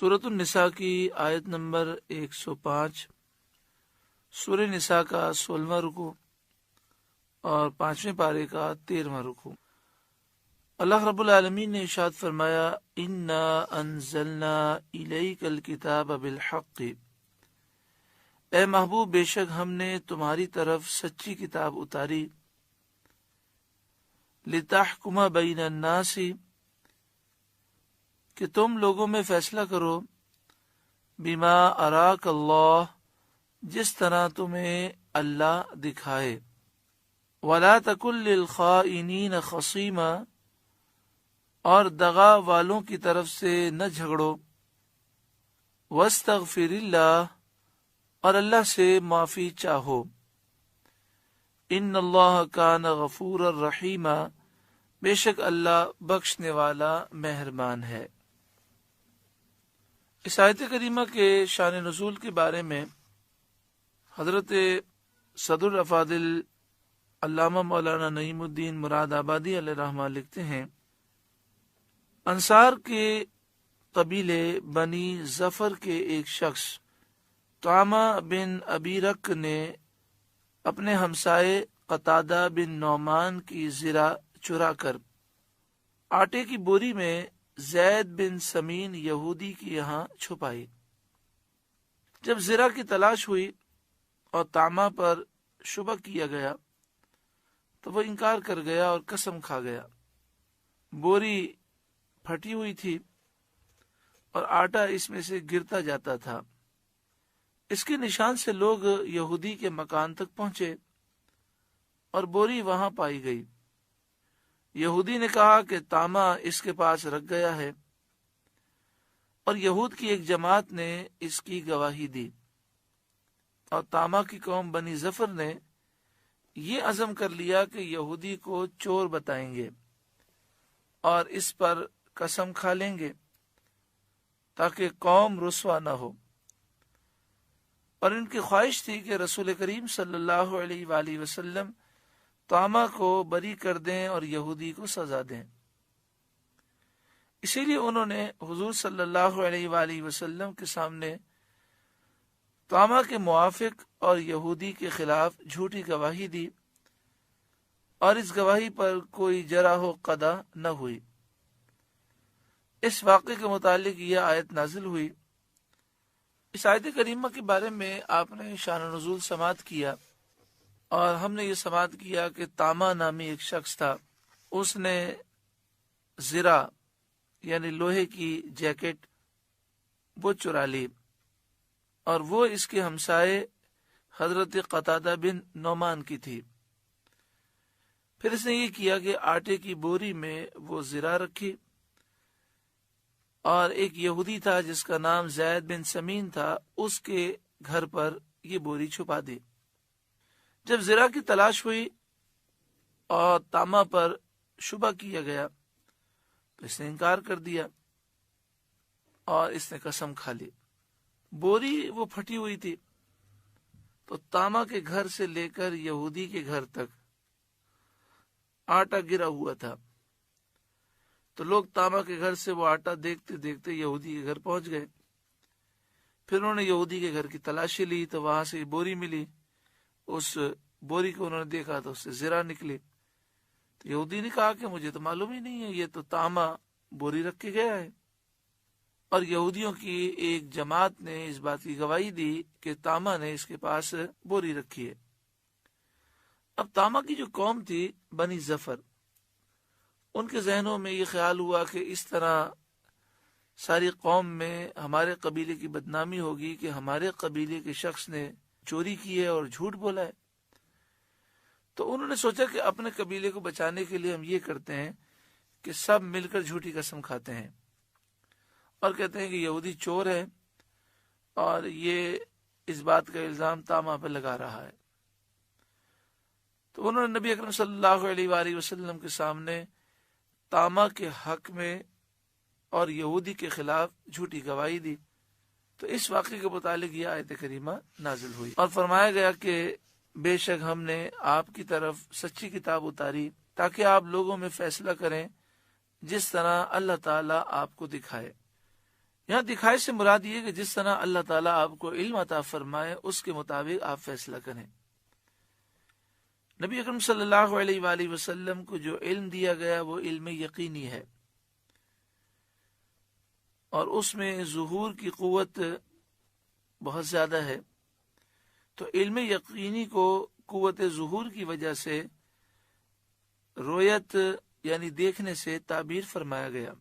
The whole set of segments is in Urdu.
سورۃ النساء کی آیت نمبر 105، سورہ نساء کا 16واں رکوع اور 5ویں پارے کا 13واں رکوع۔ اللہ رب العالمین نے ارشاد فرمایا، انا انزلنا الیک الکتاب بالحق، اے محبوب بے شک ہم نے تمہاری طرف سچی کتاب اتاری، لتحکم بین الناس، کہ تم لوگوں میں فیصلہ کرو، بما اراک اللہ، جس طرح تمہیں اللہ دکھائے، ولا تکن للخائنین خصیما، اور دغا والوں کی طرف سے نہ جھگڑو، واستغفر اللہ، اور اللہ سے معافی چاہو، ان اللہ کان غفورا رحیما، بے شک اللہ بخشنے والا مہربان ہے۔ اس آیت کریمہ کے شان نزول کے بارے میں حضرت صدر الافاضل علامہ مولانا نعیم الدین مراد آبادی علیہ رحمہ لکھتے ہیں، انصار کے قبیلے بنی ظفر کے ایک شخص طعمہ بن ابی رک نے اپنے ہمسائے قتادہ بن نعمان کی زرع چرا کر آٹے کی بوری میں زید بن سمین یہودی کے یہاں چھپائی۔ جب زرع کی تلاش ہوئی اور طعمہ پر شبہ کیا گیا تو وہ انکار کر گیا اور قسم کھا گیا۔ بوری پھٹی ہوئی تھی اور آٹا اس میں سے گرتا جاتا تھا۔ اس کے نشان سے لوگ یہودی کے مکان تک پہنچے اور بوری وہاں پائی گئی۔ یہودی نے کہا کہ طعمہ اس کے پاس رکھ گیا ہے، اور یہود کی ایک جماعت نے اس کی گواہی دی، اور طعمہ کی قوم بنی ظفر نے یہ عزم کر لیا کہ یہودی کو چور بتائیں گے اور اس پر قسم کھا لیں گے تاکہ قوم رسوا نہ ہو، اور ان کی خواہش تھی کہ رسول کریم صلی اللہ علیہ وآلہ وسلم طعمہ کو بری کر دیں اور یہودی کو سزا دیں۔ اسی لیے انہوں نے حضور صلی اللہ علیہ وآلہ وسلم کے سامنے طعمہ کے موافق اور یہودی کے خلاف جھوٹی گواہی دی، اور اس گواہی پر کوئی جرح و قدح نہ ہوئی۔ اس واقعے کے متعلق یہ آیت نازل ہوئی۔ اس آیت کریمہ کے بارے میں آپ نے شان نزول سماعت کیا، اور ہم نے یہ سماعت کیا کہ طعمہ نامی ایک شخص تھا، اس نے زرع یعنی لوہے کی جیکٹ وہ چرا لی، اور وہ اس کے ہمسائے حضرت قتادہ بن نعمان کی تھی۔ پھر اس نے یہ کیا کہ آٹے کی بوری میں وہ زرع رکھی، اور ایک یہودی تھا جس کا نام زید بن سمین تھا، اس کے گھر پر یہ بوری چھپا دی۔ جب زرع کی تلاش ہوئی اور طعمہ پر شبہ کیا گیا تو اس نے انکار کر دیا اور اس نے قسم کھا لی۔ بوری وہ پھٹی ہوئی تھی، تو طعمہ کے گھر سے لے کر یہودی کے گھر تک آٹا گرا ہوا تھا، تو لوگ طعمہ کے گھر سے وہ آٹا دیکھتے دیکھتے یہودی کے گھر پہنچ گئے۔ پھر انہوں نے یہودی کے گھر کی تلاشی لی تو وہاں سے بوری ملی۔ اس بوری کو انہوں نے دیکھا تو اس سے زرع نکلی۔ تو یہودی نے کہا کہ مجھے تو معلوم ہی نہیں ہے، یہ تو طعمہ بوری رکھ کے گیا ہے۔ اور یہودیوں کی ایک جماعت نے اس بات کی گواہی دی کہ طعمہ نے اس کے پاس بوری رکھی ہے۔ اب طعمہ کی جو قوم تھی بنی ظفر، ان کے ذہنوں میں یہ خیال ہوا کہ اس طرح ساری قوم میں ہمارے قبیلے کی بدنامی ہوگی کہ ہمارے قبیلے کے شخص نے چوری کی ہے اور جھوٹ بولا ہے۔ تو انہوں نے سوچا کہ اپنے قبیلے کو بچانے کے لیے ہم یہ کرتے ہیں کہ سب مل کر جھوٹی قسم کھاتے ہیں اور کہتے ہیں کہ یہودی چور ہے اور یہ اس بات کا الزام طعمہ پہ لگا رہا ہے۔ تو انہوں نے نبی اکرم صلی اللہ علیہ وآلہ وسلم کے سامنے طعمہ کے حق میں اور یہودی کے خلاف جھوٹی گواہی دی۔ تو اس واقعے کے متعلق یہ آیت کریمہ نازل ہوئی اور فرمایا گیا کہ بے شک ہم نے آپ کی طرف سچی کتاب اتاری تاکہ آپ لوگوں میں فیصلہ کریں جس طرح اللہ تعالیٰ آپ کو دکھائے۔ یہاں دکھائے سے مراد یہ کہ جس طرح اللہ تعالیٰ آپ کو علم عطا فرمائے اس کے مطابق آپ فیصلہ کریں۔ نبی اکرم صلی اللہ علیہ وآلہ وسلم کو جو علم دیا گیا وہ علم یقینی ہے، اور اس میں ظہور کی قوت بہت زیادہ ہے، تو علم یقینی کو قوت ظہور کی وجہ سے رویت یعنی دیکھنے سے تعبیر فرمایا گیا۔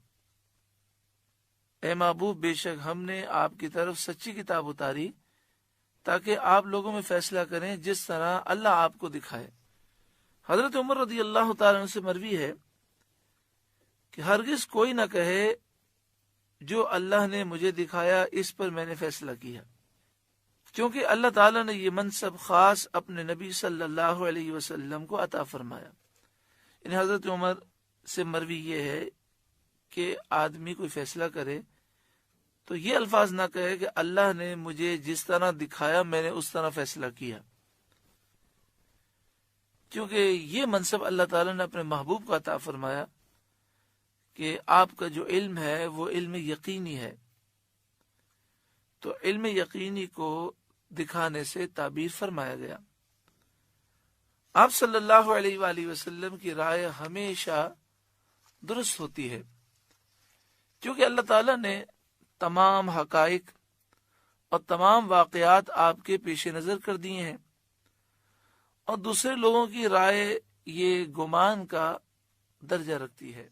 اے محبوب، بے شک ہم نے آپ کی طرف سچی کتاب اتاری تاکہ آپ لوگوں میں فیصلہ کریں جس طرح اللہ آپ کو دکھائے۔ حضرت عمر رضی اللہ تعالیٰ عنہ سے مروی ہے کہ ہرگز کوئی نہ کہے جو اللہ نے مجھے دکھایا اس پر میں نے فیصلہ کیا، کیونکہ اللہ تعالیٰ نے یہ منصب خاص اپنے نبی صلی اللہ علیہ وسلم کو عطا فرمایا۔ یعنی حضرت عمر سے مروی یہ ہے کہ آدمی کوئی فیصلہ کرے تو یہ الفاظ نہ کہے کہ اللہ نے مجھے جس طرح دکھایا میں نے اس طرح فیصلہ کیا، کیونکہ یہ منصب اللہ تعالیٰ نے اپنے محبوب کو عطا فرمایا کہ آپ کا جو علم ہے وہ علم یقینی ہے، تو علم یقینی کو دکھانے سے تعبیر فرمایا گیا۔ آپ صلی اللہ علیہ وآلہ وسلم کی رائے ہمیشہ درست ہوتی ہے، کیونکہ اللہ تعالیٰ نے تمام حقائق اور تمام واقعات آپ کے پیش نظر کر دیے ہیں، اور دوسرے لوگوں کی رائے یہ گمان کا درجہ رکھتی ہے۔